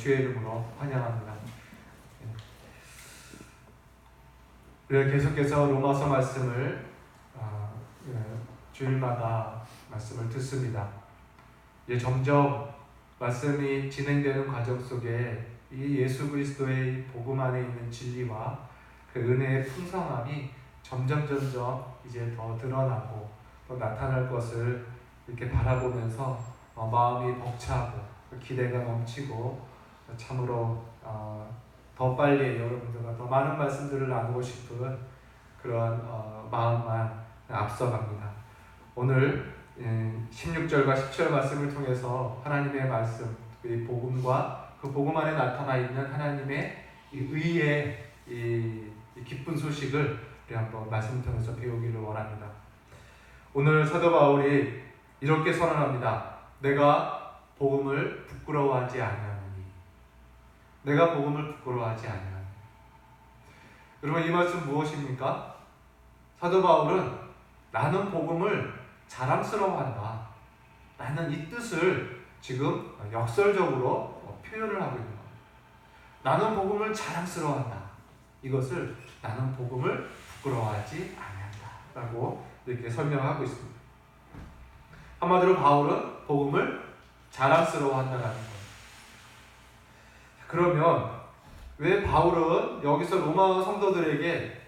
주의 이름으로 환영합니다. 우리가 계속해서 로마서 말씀을 주일마다 말씀을 듣습니다. 이제 점점 말씀이 진행되는 과정 속에 이 예수 그리스도의 복음 안에 있는 진리와 그 은혜의 풍성함이 점점 이제 더 드러나고 또 나타날 것을 이렇게 바라보면서 마음이 벅차고 기대가 넘치고 참으로 더 빨리 여러분들과 더 많은 말씀들을 나누고 싶은 그런 마음만 앞서갑니다. 오늘 16절과 17절 말씀을 통해서 하나님의 말씀, 이 복음과 그 복음 안에 나타나 있는 하나님의 이 의의 이 기쁜 소식을 우리 한번 말씀을 통해서 배우기를 원합니다. 오늘 사도 바울이 이렇게 선언합니다. 내가 복음을 부끄러워하지 아니하노니. 내가 복음을 부끄러워하지 아니하노니. 여러분, 이 말씀 무엇입니까? 사도 바울은 나는 복음을 자랑스러워한다. 나는 이 뜻을 지금 역설적으로 표현을 하고 있는 겁니다. 나는 복음을 자랑스러워한다. 이것을 나는 복음을 부끄러워하지 아니한다 라고 이렇게 설명하고 있습니다. 한마디로 바울은 복음을 자랑스러워한다는 거예요. 그러면 왜 바울은 여기서 로마 성도들에게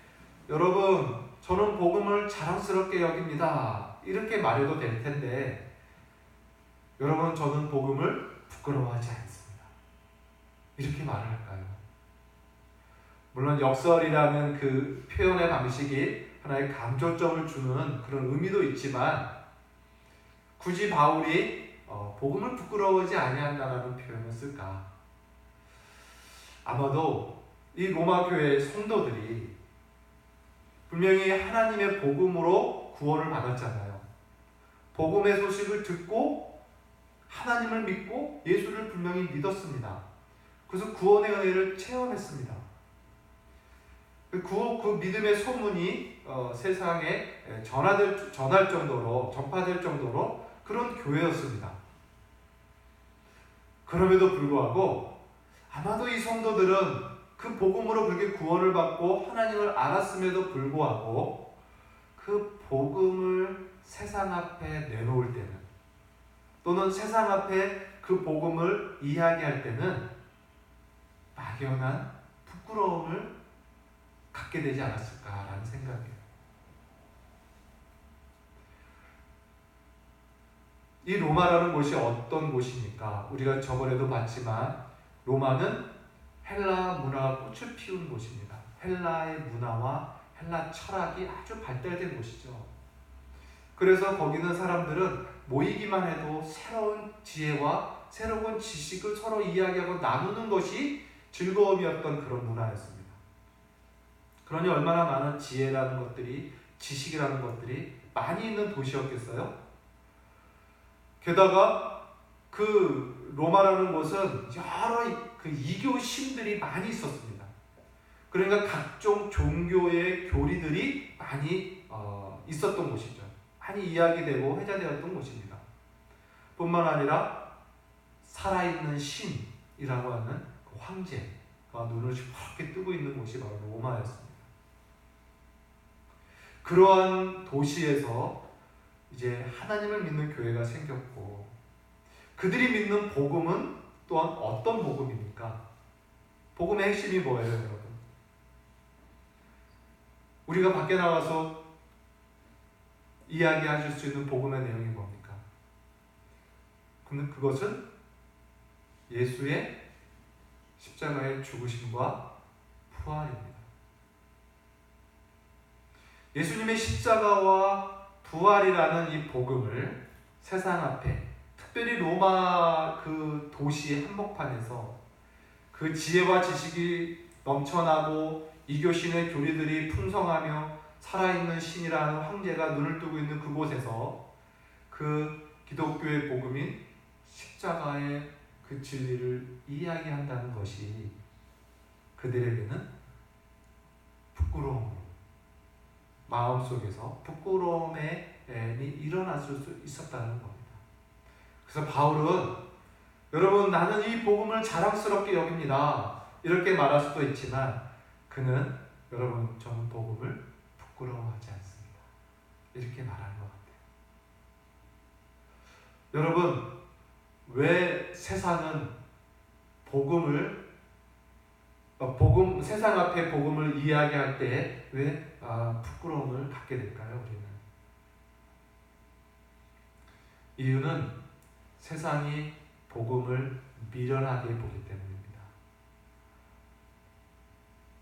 여러분 저는 복음을 자랑스럽게 여깁니다 이렇게 말해도 될 텐데 여러분 저는 복음을 부끄러워하지 않습니다 이렇게 말을 할까요? 물론 역설이라는 그 표현의 방식이 하나의 강조점을 주는 그런 의미도 있지만 굳이 바울이 복음을 부끄러워하지 아니한다라는 표현을 쓸까? 아마도 이 로마 교회의 성도들이 분명히 하나님의 복음으로 구원을 받았잖아요. 복음의 소식을 듣고 하나님을 믿고 예수를 분명히 믿었습니다. 그래서 구원의 은혜를 체험했습니다. 그 믿음의 소문이 세상에 전파될 정도로 그런 교회였습니다. 그럼에도 불구하고 아마도 이 성도들은 그 복음으로 그렇게 구원을 받고 하나님을 알았음에도 불구하고 그 복음을 세상 앞에 내놓을 때는 또는 세상 앞에 그 복음을 이야기할 때는 막연한 부끄러움을 갖게 되지 않았을까라는 생각이에요. 이 로마라는 곳이 어떤 곳입니까? 우리가 저번에도 봤지만 로마는 헬라 문화가 꽃을 피운 곳입니다. 헬라의 문화와 헬라 철학이 아주 발달된 곳이죠. 그래서 거기는 사람들은 모이기만 해도 새로운 지혜와 새로운 지식을 서로 이야기하고 나누는 것이 즐거움이었던 그런 문화였습니다. 그러니 얼마나 많은 지혜라는 것들이, 지식이라는 것들이 많이 있는 도시였겠어요? 게다가 그 로마라는 곳은 여러 그 이교신들이 많이 있었습니다. 그러니까 각종 종교의 교리들이 많이 있었던 곳이죠. 많이 이야기되고 회자되었던 곳입니다. 뿐만 아니라 살아있는 신이라고 하는 그 황제가 눈을 시퍼렇게 뜨고 있는 곳이 바로 로마였습니다. 그러한 도시에서 이제 하나님을 믿는 교회가 생겼고 그들이 믿는 복음은 또한 어떤 복음입니까? 복음의 핵심이 뭐예요, 여러분? 우리가 밖에 나가서 이야기하실 수 있는 복음의 내용이 뭡니까? 근데 그것은 예수의 십자가의 죽으심과 부활입니다. 예수님의 십자가와 부활이라는 이 복음을 세상 앞에 특별히 로마 그 도시의 한복판에서 그 지혜와 지식이 넘쳐나고 이교신의 교리들이 풍성하며 살아있는 신이라는 황제가 눈을 뜨고 있는 그곳에서 그 기독교의 복음인 십자가의 그 진리를 이야기한다는 것이 그들에게는 부끄러움으로 마음속에서 부끄러움이 일어났을 수 있었다는 겁니다. 그래서 바울은 여러분, 나는 이 복음을 자랑스럽게 여깁니다. 이렇게 말할 수도 있지만 그는 여러분, 저는 복음을 부끄러워하지 않습니다. 이렇게 말하는 것 같아요. 여러분, 왜 세상은 세상 앞에 복음을 이야기할 때 왜 부끄러움을 갖게 될까요? 우리는 이유는 세상이 복음을 미련하게 보기 때문입니다.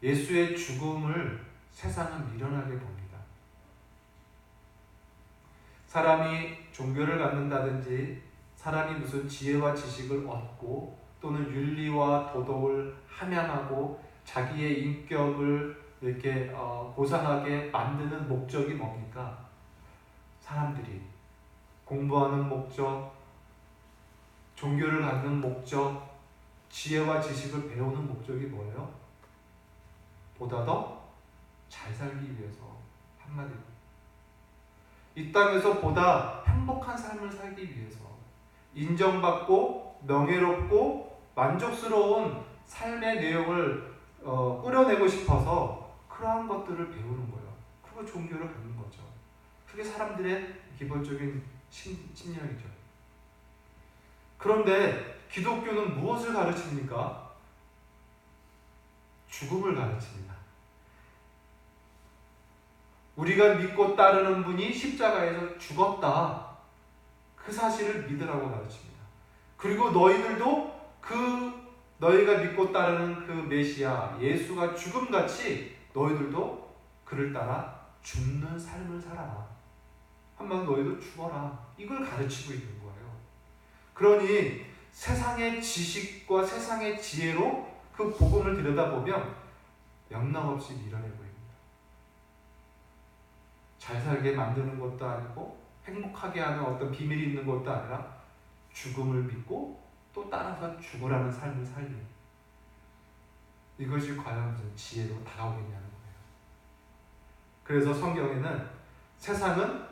예수의 죽음을 세상은 미련하게 봅니다. 사람이 종교를 갖는다든지 사람이 무슨 지혜와 지식을 얻고 또는 윤리와 도덕을 함양하고 자기의 인격을 이렇게 고상하게 만드는 목적이 뭡니까? 사람들이 공부하는 목적, 종교를 갖는 목적, 지혜와 지식을 배우는 목적이 뭐예요? 보다 더 잘 살기 위해서. 한마디로 이 땅에서 보다 행복한 삶을 살기 위해서, 인정받고 명예롭고 만족스러운 삶의 내용을 꾸려내고 싶어서 그러한 것들을 배우는 거예요. 그리고 종교를 갖는 거죠. 그게 사람들의 기본적인 심령이죠. 그런데 기독교는 무엇을 가르칩니까? 죽음을 가르칩니다. 우리가 믿고 따르는 분이 십자가에서 죽었다. 그 사실을 믿으라고 가르칩니다. 그리고 너희들도 너희가 믿고 따르는 그 메시아 예수가 죽음같이 너희들도 그를 따라 죽는 삶을 살아라. 한마디로 너희도 죽어라. 이걸 가르치고 있는 거예요. 그러니 세상의 지식과 세상의 지혜로 그 복음을 들여다보면 영락없이 밀어내 보입니다. 잘 살게 만드는 것도 아니고 행복하게 하는 어떤 비밀이 있는 것도 아니라 죽음을 믿고 또 따라서 죽으라는 삶을 살리. 이것이 과연 무슨 지혜로 다가오겠냐는 거예요. 그래서 성경에는 세상은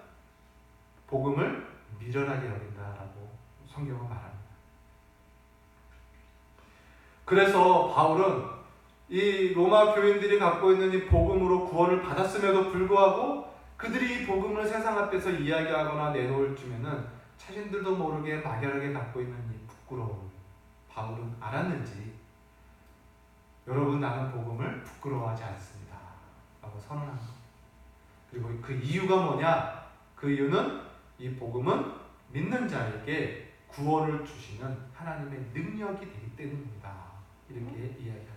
복음을 미련하게 여긴다라고 성경은 말합니다. 그래서 바울은 이 로마 교인들이 갖고 있는 이 복음으로 구원을 받았음에도 불구하고 그들이 이 복음을 세상 앞에서 이야기하거나 내놓을 쯤에는 자신들도 모르게 막연하게 갖고 있는 이 부끄러움, 바울은 알았는지 여러분, 나는 복음을 부끄러워하지 않습니다 라고 선언한 겁니다. 그리고 그 이유가 뭐냐? 그 이유는 이 복음은 믿는 자에게 구원을 주시는 하나님의 능력이 되기 때문입니다. 이렇게 이야기하는 거예요.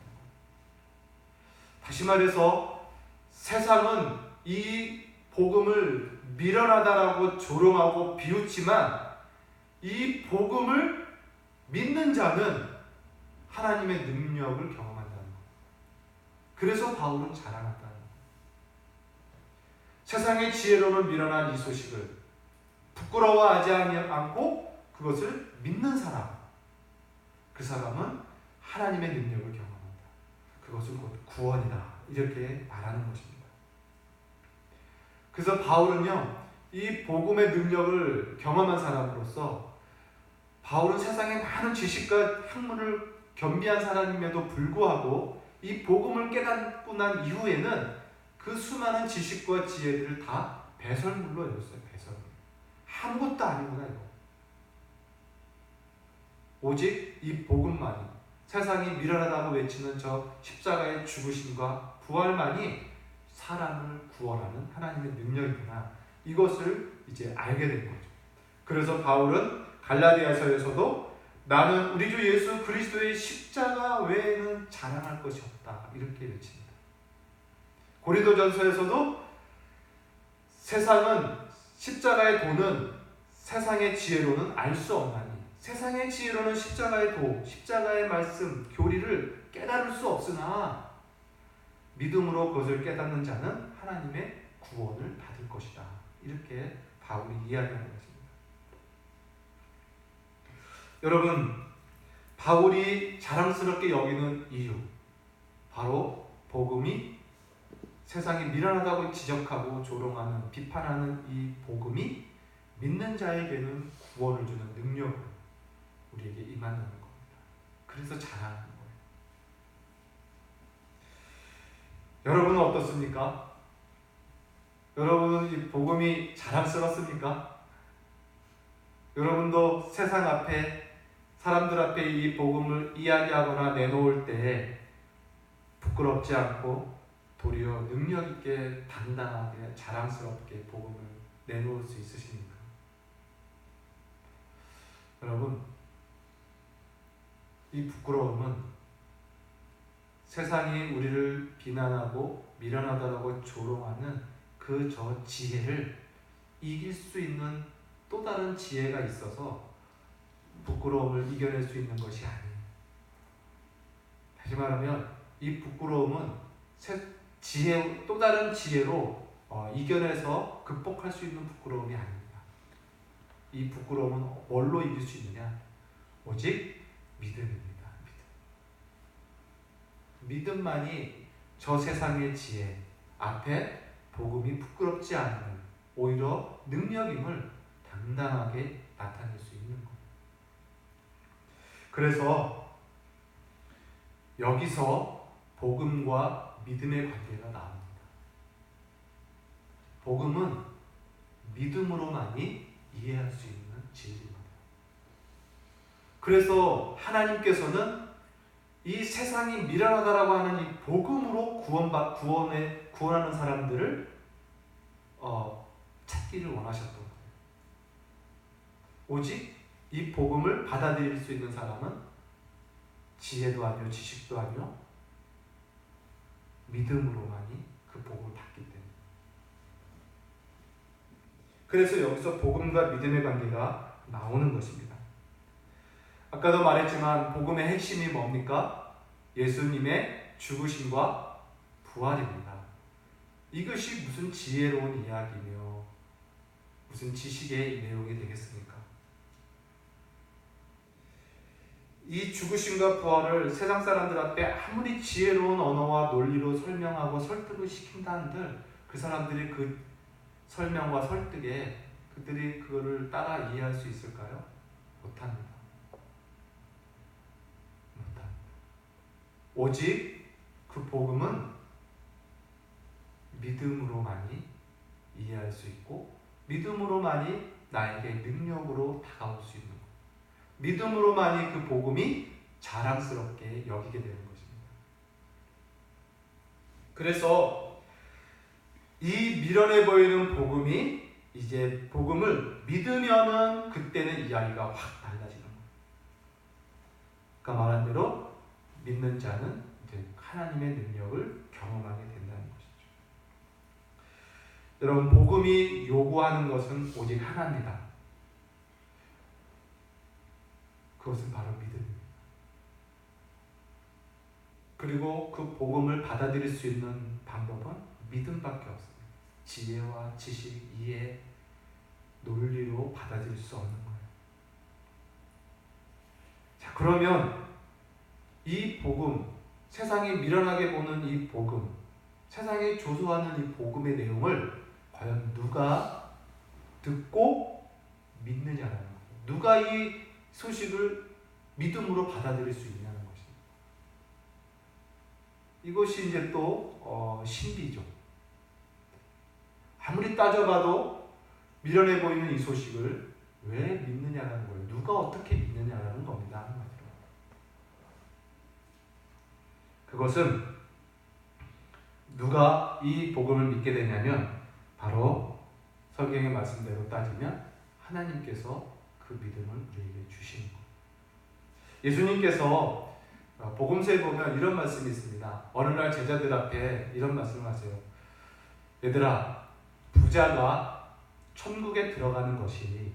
다시 말해서 세상은 이 복음을 미련하다라고 조롱하고 비웃지만 이 복음을 믿는 자는 하나님의 능력을 경험한다는 거예요. 그래서 바울은 자랑한다는 거예요. 세상의 지혜로는 미련한 이 소식을 부끄러워하지 않고 그것을 믿는 사람, 그 사람은 하나님의 능력을 경험한다. 그것은 곧 구원이다. 이렇게 말하는 것입니다. 그래서 바울은요, 이 복음의 능력을 경험한 사람으로서 바울은 세상의 많은 지식과 학문을 겸비한 사람임에도 불구하고 이 복음을 깨닫고 난 이후에는 그 수많은 지식과 지혜들을 다 배설물로 여겼어요. 배설물. 아무것도 아니구나 이거. 오직 이 복음만이, 세상이 미련하다고 외치는 저 십자가의 죽으심과 부활만이 사람을 구원하는 하나님의 능력이구나. 이것을 이제 알게 된 거죠. 그래서 바울은 갈라디아서에서도 나는 우리 주 예수 그리스도의 십자가 외에는 자랑할 것이 없다. 이렇게 외칩니다. 고린도전서에서도 세상은 십자가의 도는 세상의 지혜로는 알 수 없나니 세상의 지혜로는 십자가의 도, 십자가의 말씀, 교리를 깨달을 수 없으나 믿음으로 그것을 깨닫는 자는 하나님의 구원을 받을 것이다. 이렇게 바울이 이야기하는 것입니다. 여러분, 바울이 자랑스럽게 여기는 이유, 바로 복음이 세상이 미련하다고 지적하고 조롱하는, 비판하는 이 복음이 믿는 자에게는 구원을 주는 능력을, 우리에게 임한다는 겁니다. 그래서 자랑하는 거예요. 여러분은 어떻습니까? 여러분은 이 복음이 자랑스럽습니까? 여러분도 세상 앞에, 사람들 앞에 이 복음을 이야기하거나 내놓을 때 부끄럽지 않고 도리어 능력 있게 당당하게 자랑스럽게 복음을 내놓을 수 있으십니까? 여러분, 이 부끄러움은 세상이 우리를 비난하고 미련하다라고 조롱하는 그 저 지혜를 이길 수 있는 또 다른 지혜가 있어서 부끄러움을 이겨낼 수 있는 것이 아니에요. 다시 말하면 이 부끄러움은 또 다른 지혜로 이겨내서 극복할 수 있는 부끄러움이 아닙니다. 이 부끄러움은 뭘로 이길 수 있느냐? 오직 믿음입니다. 믿음만이 저 세상의 지혜 앞에 복음이 부끄럽지 않은, 오히려 능력임을 당당하게 나타낼 수 있는 거예요. 그래서 여기서 복음과 믿음의 관계가 나옵니다. 복음은 믿음으로만이 이해할 수 있는 진리입니다. 그래서 하나님께서는 이 세상이 미련하다라고 하는 이 복음으로 구원하는 사람들을 찾기를 원하셨던 거예요. 오직 이 복음을 받아들일 수 있는 사람은 지혜도 아니요, 지식도 아니요, 믿음으로만이 그 복음을 받기 때문에. 그래서 여기서 복음과 믿음의 관계가 나오는 것입니다. 아까도 말했지만 복음의 핵심이 뭡니까? 예수님의 죽으심과 부활입니다. 이것이 무슨 지혜로운 이야기며 무슨 지식의 내용이 되겠습니까? 이 죽으심과 부활을 세상 사람들 앞에 아무리 지혜로운 언어와 논리로 설명하고 설득을 시킨다 한들 그 사람들이 그 설명과 설득에 그들이 그거를 따라 이해할 수 있을까요? 못합니다. 오직 그 복음은 믿음으로만이 이해할 수 있고 믿음으로만이 나에게 능력으로 다가올 수 있는 것. 믿음으로만이 그 복음이 자랑스럽게 여기게 되는 것입니다. 그래서 이 미련해 보이는 복음이 이제 복음을 믿으면은 그때는 이야기가 확 달라지는 거예요. 아까 말한 대로 믿는 자는 이제 하나님의 능력을 경험하게 된다는 것이죠. 여러분, 복음이 요구하는 것은 오직 하나입니다. 그것은 바로 믿음입니다. 그리고 그 복음을 받아들일 수 있는 방법은 믿음밖에 없습니다. 지혜와 지식, 이해, 논리로 받아들일 수 없는 거예요. 자, 그러면 이 복음, 세상이 미련하게 보는 이 복음, 세상이 조소하는 이 복음의 내용을 과연 누가 듣고 믿느냐라는 거예요. 누가 이 소식을 믿음으로 받아들일 수 있냐는 것입니다. 이것이 이제 또 신비죠. 아무리 따져봐도 미련해 보이는 이 소식을 왜 믿느냐라는 거예요. 누가 어떻게 믿느냐라는 겁니다. 그것은 누가 이 복음을 믿게 되냐면 바로 성경의 말씀대로 따지면 하나님께서 그 믿음을 우리에게 주시는 거예요. 예수님께서 복음서에 보면 이런 말씀이 있습니다. 어느 날 제자들 앞에 이런 말씀을 하세요. 얘들아, 부자가 천국에 들어가는 것이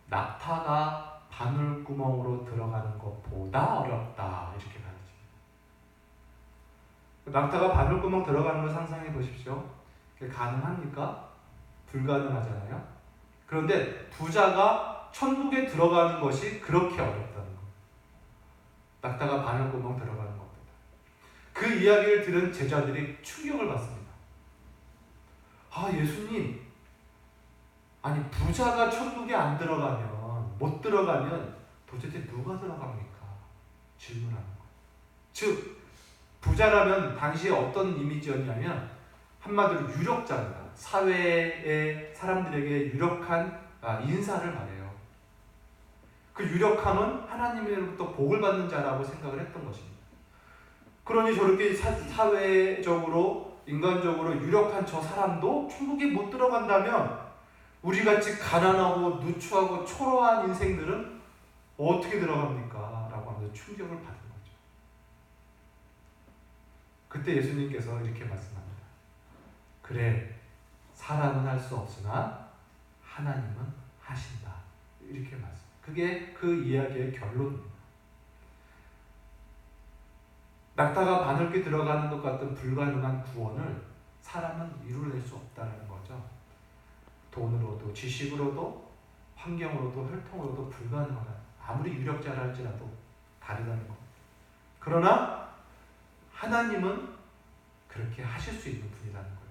낙타가 바늘구멍으로 들어가는 것보다 어렵다. 이렇게 낙타가 바늘구멍 들어가는 걸 상상해 보십시오. 그게 가능합니까? 불가능하잖아요. 그런데 부자가 천국에 들어가는 것이 그렇게 어렵다는 거예요. 낙타가 바늘구멍 들어가는 것보다. 그 이야기를 들은 제자들이 충격을 받습니다. 아, 예수님, 아니 부자가 천국에 안 들어가면, 못 들어가면 도대체 누가 들어갑니까? 질문하는 거예요. 즉 부자라면 당시에 어떤 이미지였냐면 한마디로 유력자입니다. 사회의 사람들에게 유력한 인사를 말해요. 그 유력함은 하나님으로부터 복을 받는 자라고 생각을 했던 것입니다. 그러니 저렇게 사회적으로 인간적으로 유력한 저 사람도 천국에 못 들어간다면 우리같이 가난하고 누추하고 초라한 인생들은 어떻게 들어갑니까? 라고 하면서 충격을 받은 거죠. 그때 예수님께서 이렇게 말씀합니다. 그래, 사람은 할 수 없으나 하나님은 하신다. 이렇게 말씀. 그게 그 이야기의 결론입니다. 낙타가 바늘귀 들어가는 것 같은 불가능한 구원을 사람은 이루어낼 수 없다는 거죠. 돈으로도 지식으로도 환경으로도 혈통으로도 불가능하다. 아무리 유력자라 할지라도 다르다는 것. 그러나 하나님은 그렇게 하실 수 있는 분이라는 거예요.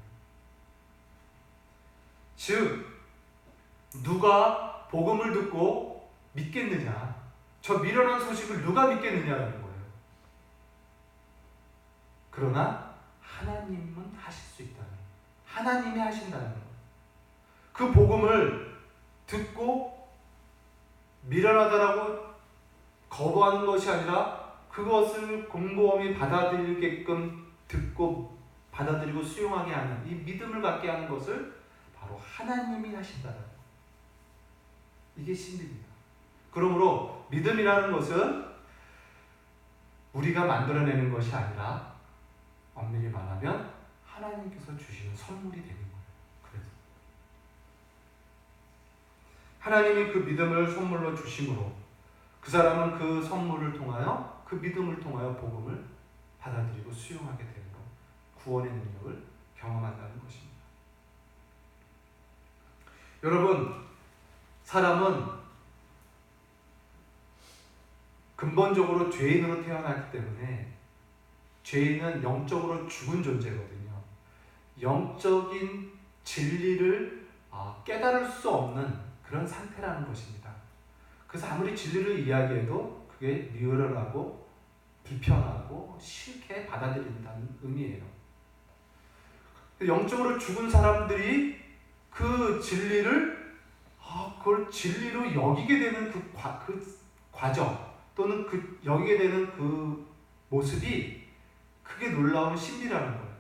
즉 누가 복음을 듣고 믿겠느냐, 저 미련한 소식을 누가 믿겠느냐라는 거예요. 그러나 하나님은 하실 수 있다는 거예요. 하나님이 하신다는 거예요. 그 복음을 듣고 미련하다라고 거부하는 것이 아니라 그것을 곰곰이 받아들이게끔 듣고 받아들이고 수용하게 하는 이 믿음을 갖게 하는 것을 바로 하나님이 하신다는 거예요. 이게 신비입니다. 그러므로 믿음이라는 것은 우리가 만들어내는 것이 아니라 엄밀히 말하면 하나님께서 주시는 선물이 되는 거예요. 그래서 하나님이 그 믿음을 선물로 주심으로 그 사람은 그 선물을 통하여 그 믿음을 통하여 복음을 받아들이고 수용하게 되는 것, 구원의 능력을 경험한다는 것입니다. 여러분, 사람은 근본적으로 죄인으로 태어났기 때문에 죄인은 영적으로 죽은 존재거든요. 영적인 진리를 깨달을 수 없는 그런 상태라는 것입니다. 그래서 아무리 진리를 이야기해도 그게 리얼하고 불편하고 싫게 받아들인다는 의미예요. 영적으로 죽은 사람들이 그 진리를 그걸 진리로 여기게 되는 그 과정 또는 여기게 되는 그 모습이 크게 놀라운 신비라는 거예요.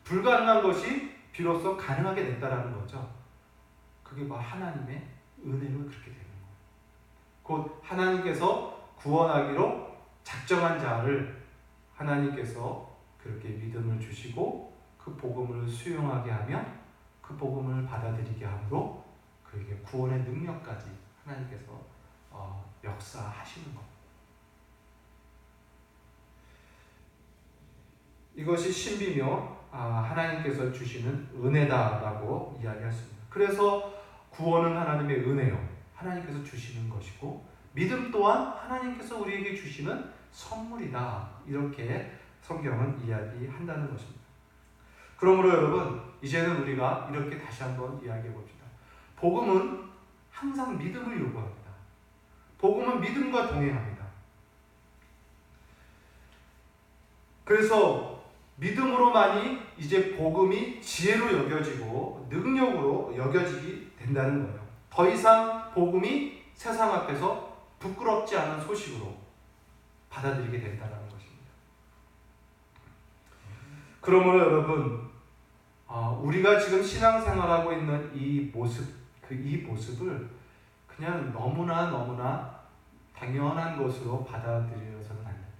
불가능한 것이 비로소 가능하게 됐다라는 거죠. 그게 하나님의 은혜로 그렇게 되는 거예요. 곧 하나님께서 구원하기로 작정한 자를 하나님께서 그렇게 믿음을 주시고 그 복음을 수용하게 하며 그 복음을 받아들이게 함으로 그에게 구원의 능력까지 하나님께서 역사하시는 것. 이것이 신비며 하나님께서 주시는 은혜다라고 이야기할 수 있습니다. 그래서 구원은 하나님의 은혜요. 하나님께서 주시는 것이고 믿음 또한 하나님께서 우리에게 주시는 선물이다. 이렇게 성경은 이야기한다는 것입니다. 그러므로 여러분, 이제는 우리가 이렇게 다시 한번 이야기해 봅시다. 복음은 항상 믿음을 요구합니다. 복음은 믿음과 동행합니다. 그래서 믿음으로만이 이제 복음이 지혜로 여겨지고 능력으로 여겨지게 된다는 거예요. 더 이상 복음이 세상 앞에서 부끄럽지 않은 소식으로 받아들이게 된다는 것입니다. 그러므로 여러분, 우리가 지금 신앙생활하고 있는 이 모습을 그냥 너무나 당연한 것으로 받아들여서는 안 됩니다.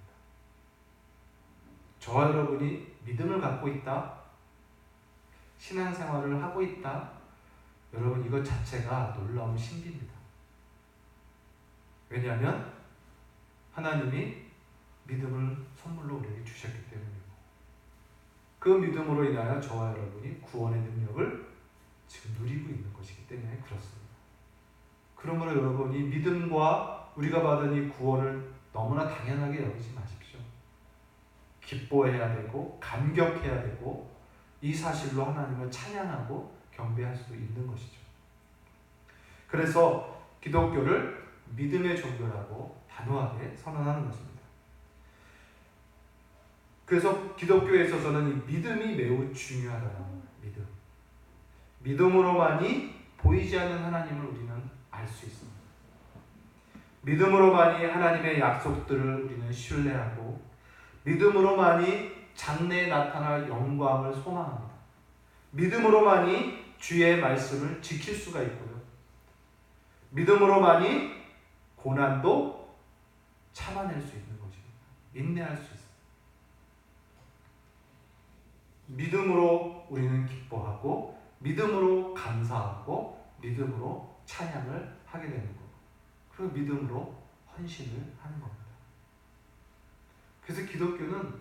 저와 여러분이 믿음을 갖고 있다, 신앙생활을 하고 있다, 여러분 이것 자체가 놀라운 신비입니다. 왜냐하면 하나님이 믿음을 선물로 우리에게 주셨기 때문이고 그 믿음으로 인하여 저와 여러분이 구원의 능력을 지금 누리고 있는 것이기 때문에 그렇습니다. 그러므로 여러분, 이 믿음과 우리가 받은 이 구원을 너무나 당연하게 여기지 마십시오. 기뻐해야 되고 감격해야 되고 이 사실로 하나님을 찬양하고 경배할 수 있는 것이죠. 그래서 기독교를 믿음의 종교라고 단호하게 선언하는 것입니다. 그래서 기독교에 있어서는 이 믿음이 매우 중요하다는 믿음. 믿음으로만이 보이지 않는 하나님을 우리는 알 수 있습니다. 믿음으로만이 하나님의 약속들을 우리는 신뢰하고 믿음으로만이 장래에 나타날 영광을 소망합니다. 믿음으로만이 주의 말씀을 지킬 수가 있고요. 믿음으로만이 고난도 참아낼 수 있는 것입니다. 인내할 수 있습니다. 믿음으로 우리는 기뻐하고 믿음으로 감사하고 믿음으로 찬양을 하게 되는 것. 그리고 믿음으로 헌신을 하는 겁니다. 그래서 기독교는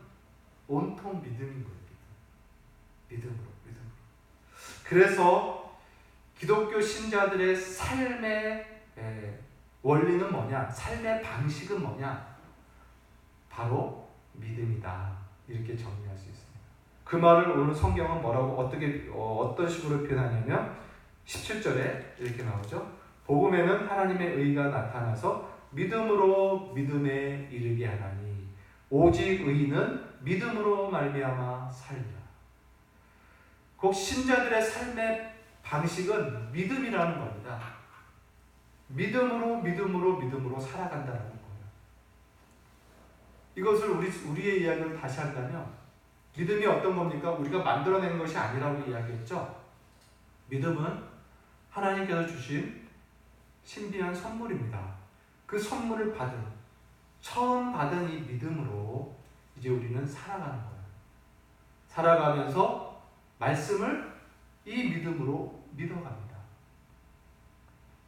온통 믿음인 거예요. 믿음으로. 그래서 기독교 신자들의 삶의 원리는 뭐냐? 삶의 방식은 뭐냐? 바로 믿음이다. 이렇게 정리할 수 있습니다. 그 말을 오늘 성경은 뭐라고 어떤 식으로 표현하냐면 17절에 이렇게 나오죠. 복음에는 하나님의 의가 나타나서 믿음으로 믿음에 이르게 하나니 오직 의인은 믿음으로 말미암아 살리라. 곧 신자들의 삶의 방식은 믿음이라는 겁니다. 믿음으로 살아간다는 거예요. 이것을 우리의 이야기를 다시 한다면 믿음이 어떤 겁니까? 우리가 만들어낸 것이 아니라고 이야기했죠. 믿음은 하나님께서 주신 신비한 선물입니다. 그 선물을 처음 받은 이 믿음으로 이제 우리는 살아가는 거예요. 살아가면서 말씀을 이 믿음으로 믿어갑니다.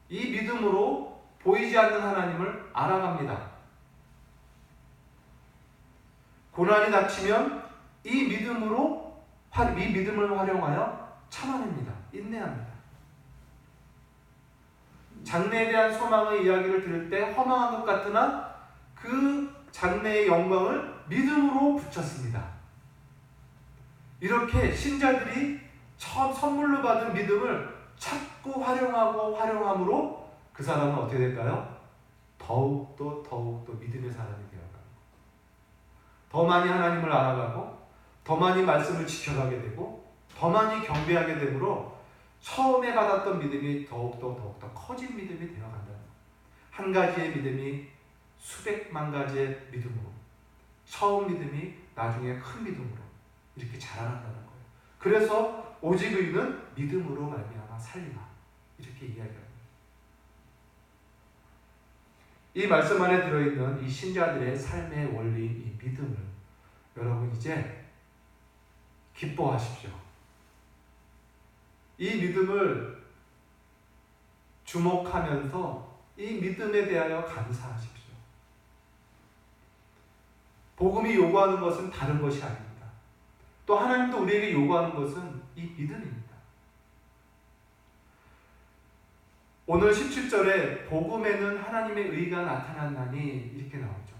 이 믿음으로 보이지 않는 하나님을 알아갑니다. 고난이 닥치면 이 믿음을 활용하여 참아냅니다. 인내합니다. 장래에 대한 소망의 이야기를 들을 때 허망한 것 같으나 그 장래의 영광을 믿음으로 붙였습니다. 이렇게 신자들이 처음 선물로 받은 믿음을 자꾸 활용함으로 그 사람은 어떻게 될까요? 더욱더 믿음의 사람이 되어가고 더 많이 하나님을 알아가고 더 많이 말씀을 지켜가게 되고 더 많이 경배하게 되므로 처음에 받았던 믿음이 더욱더 커진 믿음이 되어간다는 거예요. 한 가지의 믿음이 수백만 가지의 믿음으로 처음 믿음이 나중에 큰 믿음으로 이렇게 자라난다는 거예요. 그래서 오직 의인은 믿음으로 말미암아 살리라 이렇게 이야기합니다. 이 말씀 안에 들어있는 이 신자들의 삶의 원리인 이 믿음을 여러분 이제 기뻐하십시오. 이 믿음을 주목하면서 이 믿음에 대하여 감사하십시오. 복음이 요구하는 것은 다른 것이 아닙니다. 또 하나님도 우리에게 요구하는 것은 이 믿음입니다. 오늘 17절에 복음에는 하나님의 의가 나타났나니 이렇게 나오죠.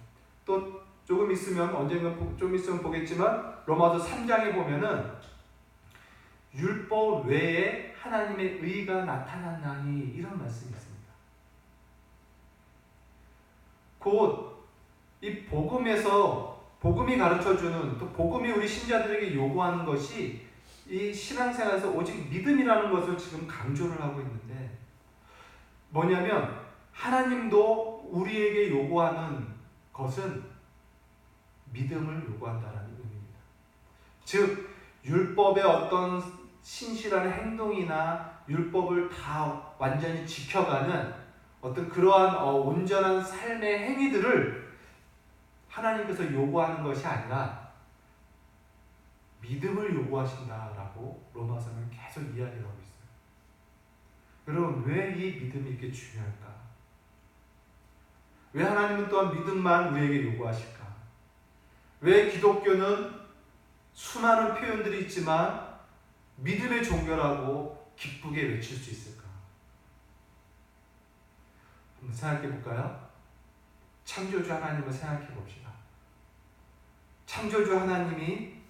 또 조금 있으면 언젠가 좀 있으면 보겠지만 로마서 3장에 보면은 율법 외에 하나님의 의가 나타났나니 이런 말씀이 있습니다. 곧 이 복음이 가르쳐주는 또 복음이 우리 신자들에게 요구하는 것이 이 신앙생활에서 오직 믿음이라는 것을 지금 강조를 하고 있는데 뭐냐면 하나님도 우리에게 요구하는 것은 믿음을 요구한다는 의미입니다. 즉 율법의 어떤 신실한 행동이나 율법을 다 완전히 지켜가는 어떤 그러한 온전한 삶의 행위들을 하나님께서 요구하는 것이 아니라 믿음을 요구하신다라고 로마서는 계속 이야기를 하고 있어요. 여러분 왜 이 믿음이 이렇게 중요할까? 왜 하나님은 또한 믿음만 우리에게 요구하실까? 왜 기독교는 수많은 표현들이 있지만 믿음의 종교라고 기쁘게 외칠 수 있을까? 한번 생각해 볼까요? 창조주 하나님을 생각해 봅시다. 창조주 하나님이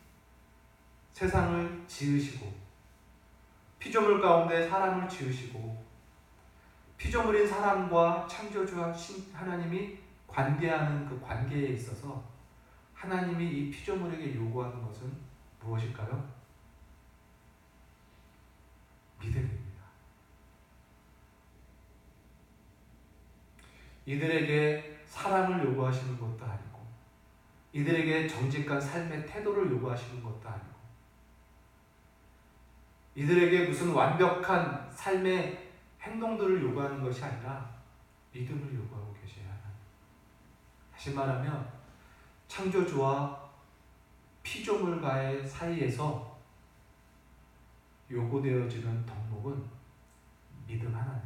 세상을 지으시고 피조물 가운데 사람을 지으시고 피조물인 사람과 창조주 하나님이 관계하는 그 관계에 있어서 하나님이 이 피조물에게 요구하는 것은 무엇일까요? 믿음입니다. 이들에게 사랑을 요구하시는 것도 아니고, 이들에게 정직한 삶의 태도를 요구하시는 것도 아니고, 이들에게 무슨 완벽한 삶의 행동들을 요구하는 것이 아니라 믿음을 요구하고 계셔야 하나님. 다시 말하면 창조주와 피조물과의 사이에서 요구되어지는 덕목은 믿음 하나님.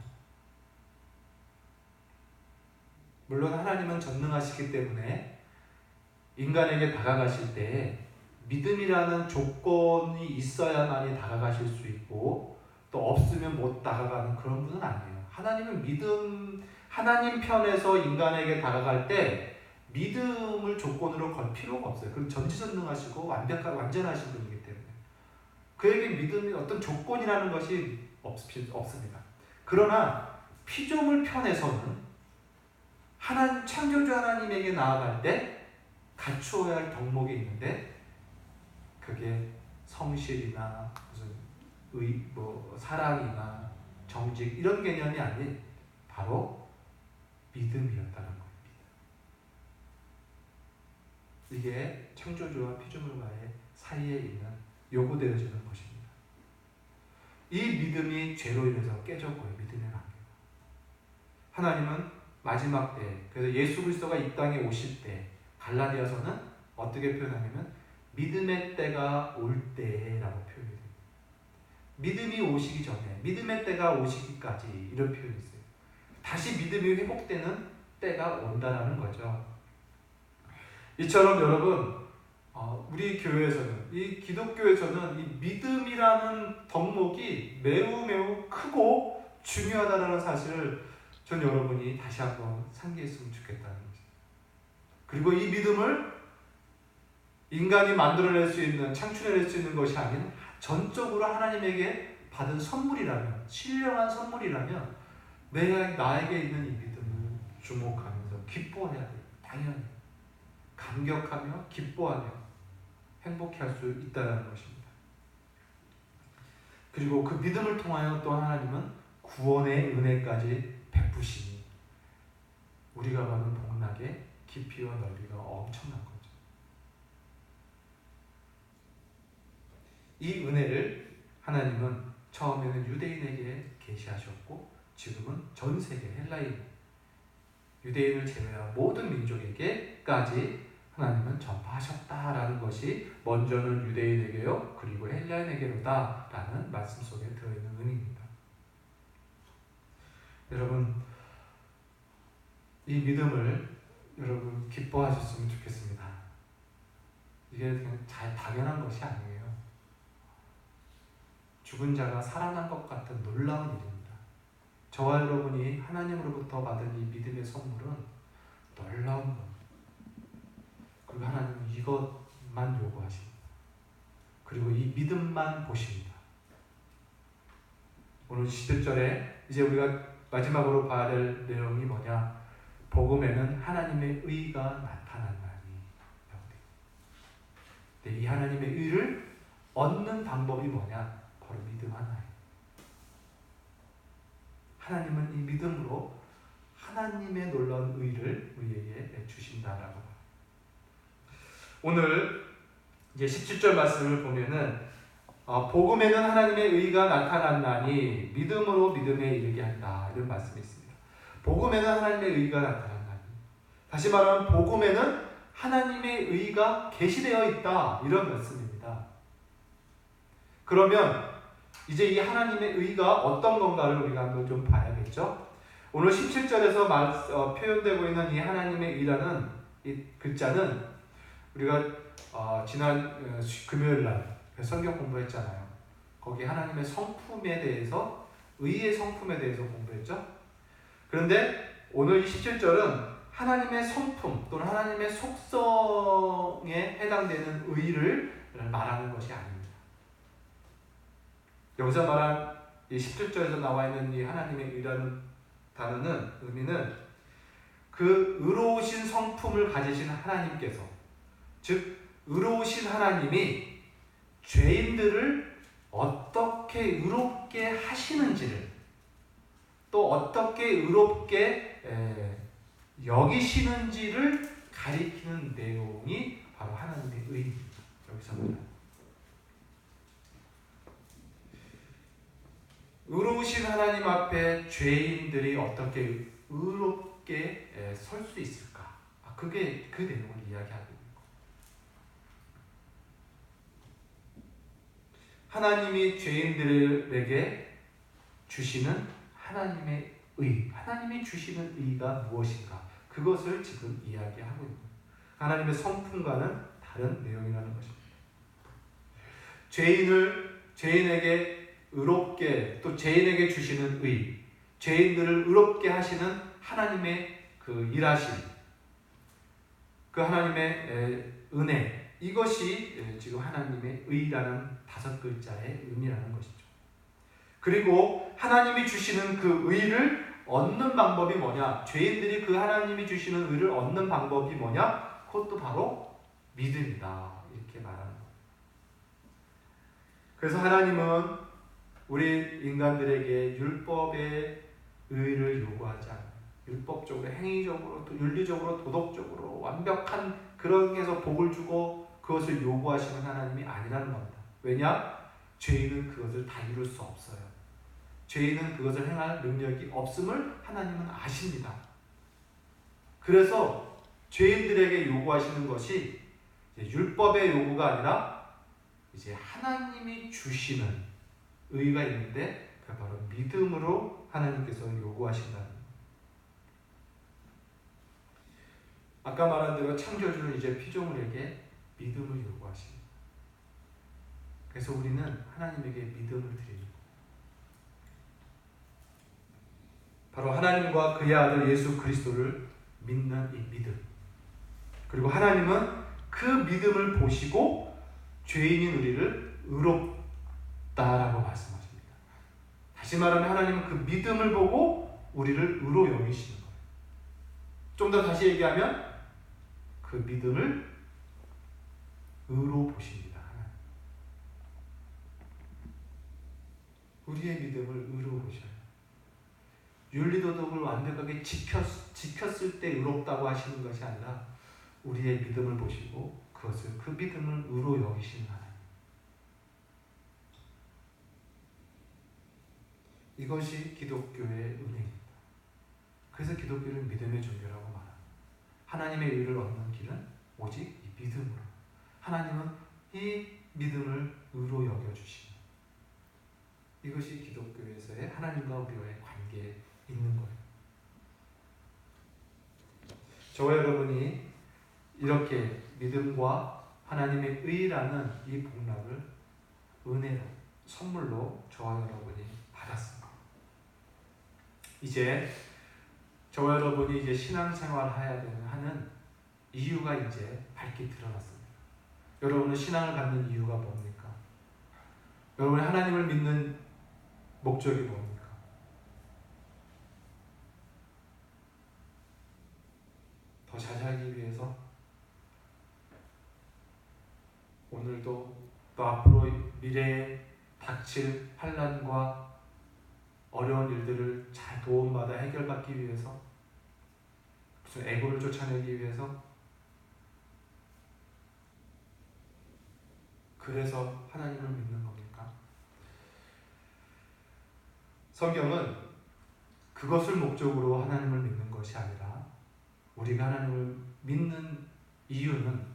물론 하나님은 전능하시기 때문에 인간에게 다가가실 때 믿음이라는 조건이 있어야만이 다가가실 수 있고, 또 없으면 못 다가가는 그런 분은 아니에요. 하나님은 하나님 편에서 인간에게 다가갈 때 믿음을 조건으로 걸 필요가 없어요. 그럼 전지전능하시고 완전하신 분이기 때문에 그에게 믿음이 어떤 조건이라는 것이 없습니다. 그러나 피조물 편에서는 창조주 하나님에게 나아갈 때 갖추어야 할 덕목이 있는데, 그게 성실이나 무슨 사랑이나 정직 이런 개념이 아닌 바로 믿음이었다는 겁니다. 이게 창조주와 피조물과의 사이에 있는 요구되어지는 것입니다. 이 믿음이 죄로 인해서 깨졌고요. 믿음의 관계가. 하나님은 마지막 때, 그래서 예수 그리스도가 이 땅에 오실 때 갈라디아서는 어떻게 표현하냐면 믿음의 때가 올 때라고 표현이 됩니다. 믿음이 오시기 전에, 믿음의 때가 오시기까지, 이런 표현이 있어요. 다시 믿음이 회복되는 때가 온다라는 거죠. 이처럼 여러분, 우리 교회에서는, 이 기독교에서는 이 믿음이라는 덕목이 매우 매우 크고 중요하다는 사실을 전 여러분이 다시 한번 상기했으면 좋겠다는 거죠. 그리고 이 믿음을 인간이 만들어낼 수 있는, 창출해낼 수 있는 것이 아닌 전적으로 하나님에게 받은 선물이라면, 신령한 선물이라면 나에게 있는 이 믿음을 주목하면서 기뻐해야 돼요. 당연히 감격하며 기뻐하며 행복해할 수 있다는 것입니다. 그리고 그 믿음을 통하여 또 하나님은 구원의 은혜까지 베푸시니 우리가 받은 복락의 깊이와 넓이가 엄청난 거죠. 이 은혜를 하나님은 처음에는 유대인에게 계시하셨고, 지금은 전 세계 헬라인, 유대인을 제외한 모든 민족에게까지 하나님은 전파하셨다라는 것이 먼저는 유대인에게요, 그리고 헬라인에게로다라는 말씀 속에 들어있는 의미입니다. 여러분, 이 믿음을 여러분 기뻐하셨으면 좋겠습니다. 이게 그냥 당연한 것이 아니에요. 죽은 자가 살아난 것 같은 놀라운 일입니다. 저와 여러분이 하나님으로부터 받은 이 믿음의 선물은 놀라운 겁니다. 그리고 하나님은 이것만 요구하십니다. 그리고 이 믿음만 보십니다. 오늘 11절에 이제 우리가 마지막으로 봐야 될 내용이 뭐냐? 복음에는 하나님의 의가 나타난다니. 이 하나님의 의를 얻는 방법이 뭐냐? 바로 믿음 하나예요. 하나님은 이 믿음으로 하나님의 놀라운 의를 우리에게 주신다라고 봐요. 오늘 이제 17절 말씀을 보면은 복음에는 하나님의 의가 나타난다니 믿음으로 믿음에 이르게 한다, 이런 말씀이 있습니다. 복음에는 하나님의 의가 나타난다니, 다시 말하면 복음에는 하나님의 의가 계시되어 있다, 이런 말씀입니다. 그러면 이제 이 하나님의 의가 어떤 건가를 우리가 한번 좀 봐야겠죠. 오늘 17절에서 표현되고 있는 이 하나님의 의라는 이 글자는 우리가 지난 금요일 날 성경 공부했잖아요. 거기 하나님의 성품에 대해서, 의의 성품에 대해서 공부했죠. 그런데 오늘 17절은 하나님의 성품 또는 하나님의 속성에 해당되는 의를 말하는 것이 아닙니다. 여기서 말한 이 17절에서 나와 있는 이 하나님의 의라는 단어는, 의미는 그 의로우신 성품을 가지신 하나님께서, 즉 의로우신 하나님이 죄인들을 어떻게 의롭게 하시는지를, 또 어떻게 의롭게 여기시는지를 가리키는 내용이 바로 하나님의 의입니다. 여기서 말합니다. 의로우신 하나님 앞에 죄인들이 어떻게 의롭게 설 수 있을까? 그게 그 내용을 이야기하고 있는 거예요. 하나님이 죄인들에게 주시는 하나님의 의, 하나님이 주시는 의가 무엇인가? 그것을 지금 이야기하고 있는 거예요. 하나님의 성품과는 다른 내용이라는 것입니다. 죄인에게 의롭게, 또 죄인에게 주시는 의, 죄인들을 의롭게 하시는 하나님의 그 일하심, 그 하나님의 은혜, 이것이 지금 하나님의 의라는 5글자의 의미라는 것이죠. 그리고 하나님이 주시는 그 의를 얻는 방법이 뭐냐? 죄인들이 그 하나님이 주시는 의를 얻는 방법이 뭐냐? 그것도 바로 믿음이다, 이렇게 말하는 거예요. 그래서 하나님은 우리 인간들에게 율법의 의를 요구하지 않아요. 율법적으로, 행위적으로, 또 윤리적으로, 도덕적으로 완벽한 그런 데서 복을 주고 그것을 요구하시는 하나님이 아니라는 겁니다. 왜냐? 죄인은 그것을 다 이룰 수 없어요. 죄인은 그것을 행할 능력이 없음을 하나님은 아십니다. 그래서 죄인들에게 요구하시는 것이 율법의 요구가 아니라 이제 하나님이 주시는 의가 있는데, 그 바로 믿음으로 하나님께서 요구하신다는 거예요. 아까 말한 대로 창조주는 이제 피조물에게 믿음을 요구하십니다. 그래서 우리는 하나님에게 믿음을 드리는 거예요. 바로 하나님과 그의 아들 예수 그리스도를 믿는 이 믿음. 그리고 하나님은 그 믿음을 보시고 죄인인 우리를 의롭다라고 말씀하십니다. 다시 말하면 하나님은 그 믿음을 보고 우리를 의로 여기시는 거예요. 좀 더 다시 얘기하면 그 믿음을 의로 보십니다. 우리의 믿음을 의로 보셔요. 윤리도덕을 완벽하게 지켰을 때 의롭다고 하시는 것이 아니라 우리의 믿음을 보시고 그것을, 그 믿음을 의로 여기시는 하나님. 이것이 기독교의 은혜입니다. 그래서 기독교는 믿음의 종교라고 말합니다. 하나님의 의를 얻는 길은 오직 이 믿음으로. 하나님은 이 믿음을 의로 여겨주시는, 이것이 기독교에서의 하나님과 우리와의 관계에 있는 거예요. 저와 여러분이 이렇게 믿음과 하나님의 의라는 이 복락을 은혜로, 선물로 저와 여러분이 받았습니다. 이제 저와 여러분이 이제 신앙생활 하는 이유가 이제 밝게 드러났습니다. 여러분은 신앙을 갖는 이유가 뭡니까? 여러분이 하나님을 믿는 목적이 뭡니까? 더 잘 살기 위해서, 오늘도 또 앞으로 미래에 닥칠 환난과 어려운 일들을 잘 도움받아 해결받기 위해서, 무슨 애고를 쫓아내기 위해서, 그래서 하나님을 믿는 겁니까? 성경은 그것을 목적으로 하나님을 믿는 것이 아니라 우리가 하나님을 믿는 이유는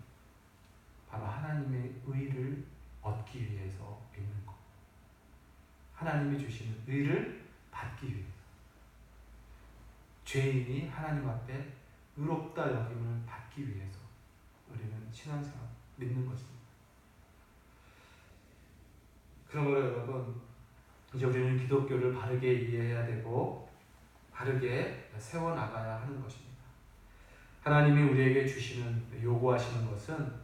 바로 하나님의 의를 얻기 위해서 믿는 것. 하나님이 주시는 의를 받기 위해서. 죄인이 하나님 앞에 의롭다 여김을 받기 위해서 우리는 신앙생활 믿는 것입니다. 그러므로 여러분, 이제 우리는 기독교를 바르게 이해해야 되고 바르게 세워나가야 하는 것입니다. 하나님이 우리에게 주시는, 요구하시는 것은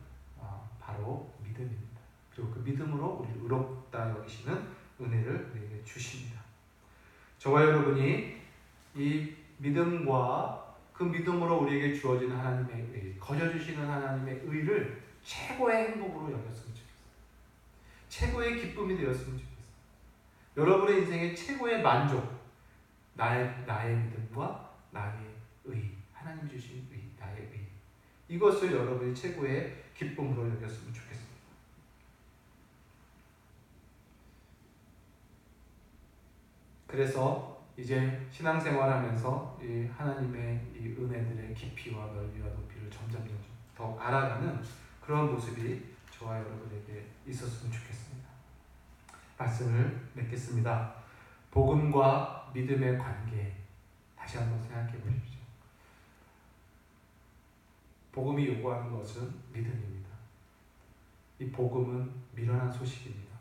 바로 믿음입니다. 그리고 그 믿음으로 우리를 의롭다 여기시는 은혜를 우리에게 주십니다. 저와 여러분이 이 믿음과 그 믿음으로 우리에게 주어지는 하나님의 의, 거저주시는 하나님의 의를 최고의 행복으로 여겼으면 좋겠어요. 최고의 기쁨이 되었으면 좋겠어요. 여러분의 인생의 최고의 만족, 나의 믿음과 나의 의, 하나님 주신 의, 나의 의, 이것을 여러분이 최고의 기쁨으로 여겼으면 좋겠습니다. 그래서 이제 신앙생활하면서 이 하나님의 이 은혜들의 깊이와 넓이와 높이를 점점 더 알아가는 그런 모습이 저와 여러분에게 있었으면 좋겠습니다. 말씀을 맺겠습니다. 복음과 믿음의 관계 다시 한번 생각해 보십시오. 복음이 요구하는 것은 믿음입니다. 이 복음은 미련한 소식입니다.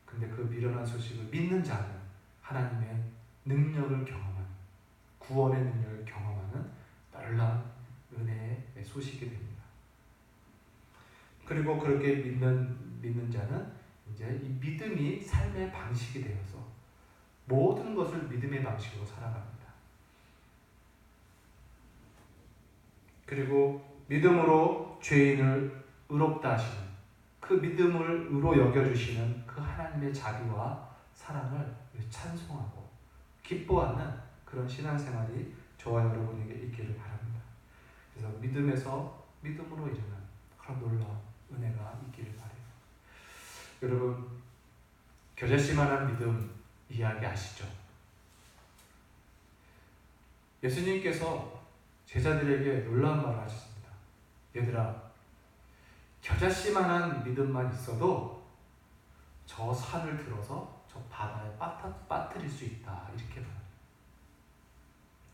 근데 그 미련한 소식을 믿는 자는 하나님의 능력을 경험하는, 구원의 능력을 경험하는 놀라운 은혜의 소식이 됩니다. 그리고 그렇게 믿는 자는 이제 이 믿음이 삶의 방식이 되어서 모든 것을 믿음의 방식으로 살아갑니다. 그리고 믿음으로 죄인을 의롭다 하시는, 그 믿음을 의로 여겨주시는 그 하나님의 자비와 사랑을 찬송하고 기뻐하는 그런 신앙생활이 저와 여러분에게 있기를 바랍니다. 그래서 믿음에서 믿음으로 일어나는 그런 놀라운 은혜가 있기를 바라요. 여러분, 겨자씨만한 믿음 이야기 아시죠? 예수님께서 제자들에게 놀라운 말을 하셨습니다. 얘들아, 겨자씨만한 믿음만 있어도 저 산을 들어서 저 바다에 빠뜨릴 수 있다, 이렇게 말해요.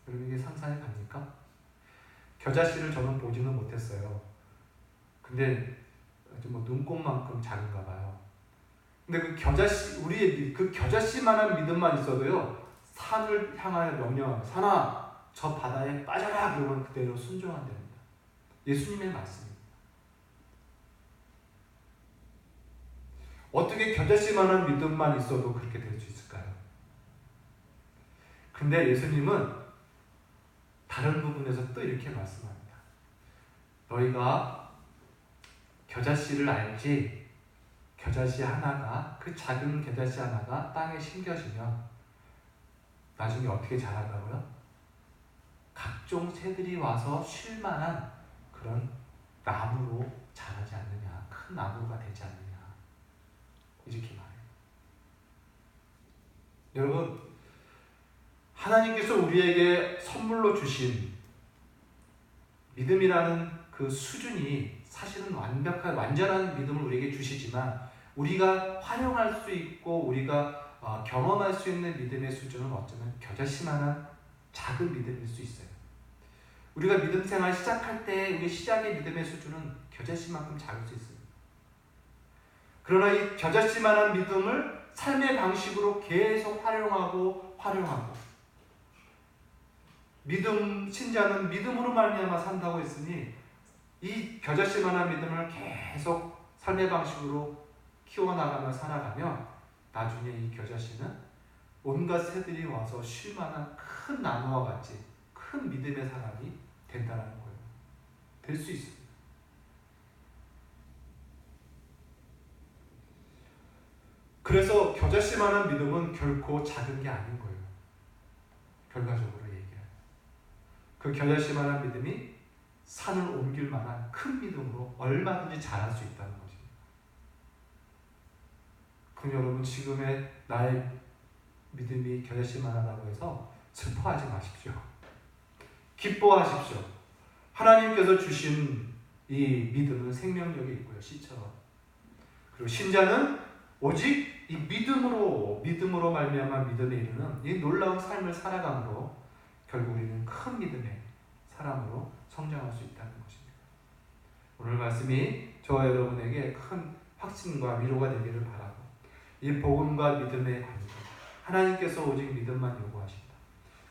여러분, 이게 상상이 갑니까? 겨자씨를 저는 보지는 못했어요. 근데 뭐 눈곱만큼 작은가 봐요. 근데 그 겨자씨, 우리의 그 겨자씨만한 믿음만 있어도요, 산을 향하여 명령하고, 산아, 저 바다에 빠져라, 그러면 그대로 순종한답니다. 예수님의 말씀입니다. 어떻게 겨자씨만한 믿음만 있어도 그렇게 될 수 있을까요? 근데 예수님은 다른 부분에서 또 이렇게 말씀합니다. 너희가 겨자씨를 알지? 겨자씨 하나가, 그 작은 겨자씨 하나가 땅에 심겨지면 나중에 어떻게 자란다고요? 각종 새들이 와서 쉴만한 그런 나무로 자라지 않느냐, 큰 나무가 되지 않느냐, 이렇게 말해요. 여러분, 하나님께서 우리에게 선물로 주신 믿음이라는 그 수준이 사실은 완전한 믿음을 우리에게 주시지만, 우리가 활용할 수 있고 우리가 경험할 수 있는 믿음의 수준은 어쩌면 겨자씨만한 작은 믿음일 수 있어요. 우리가 믿음 생활 시작할 때 우리 시작의 믿음의 수준은 겨자씨만큼 작을 수 있습니다. 그러나 이 겨자씨만한 믿음을 삶의 방식으로 계속 활용하고 믿음, 신자는 믿음으로 말미암아 산다고 했으니 이 겨자씨만한 믿음을 계속 삶의 방식으로 키워나가며 살아가면 나중에 이 겨자씨는 온갖 새들이 와서 쉴만한 큰 나무와 같이 큰 믿음의 사람이 된다는 거예요. 될 수 있습니다. 그래서 겨자씨만한 믿음은 결코 작은 게 아닌 거예요. 결과적으로 얘기해요. 그 겨자씨만한 믿음이 산을 옮길 만한 큰 믿음으로 얼마든지 자랄 수 있다는 것입니다. 그럼 여러분, 지금의 나의 믿음이 겨자씨만하다고 해서 슬퍼하지 마십시오. 기뻐하십시오. 하나님께서 주신 이 믿음은 생명력이 있고요, 씨처럼. 그리고 신자는 오직 이 믿음으로 말미암아 믿음에 이르는 이 놀라운 삶을 살아감으로 결국 우리는 큰 믿음의 사람으로 성장할 수 있다는 것입니다. 오늘 말씀이 저와 여러분에게 큰 확신과 위로가 되기를 바라고, 이 복음과 믿음의 관계, 하나님께서 오직 믿음만 요구하신다.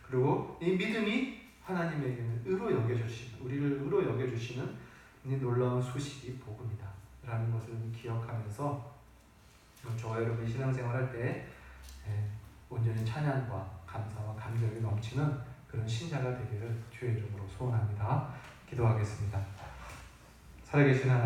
그리고 이 믿음이 하나님에게는 의로 여겨주시는, 우리를 의로 여겨주시는 이 놀라운 소식이 복음이다 라는 것을 기억하면서 저와 여러분이 신앙생활 할 때 온전히 찬양과 감사와 감격이 넘치는 그런 신자가 되기를 주의 이름으로 소원합니다. 기도하겠습니다. 살아계신 하나님,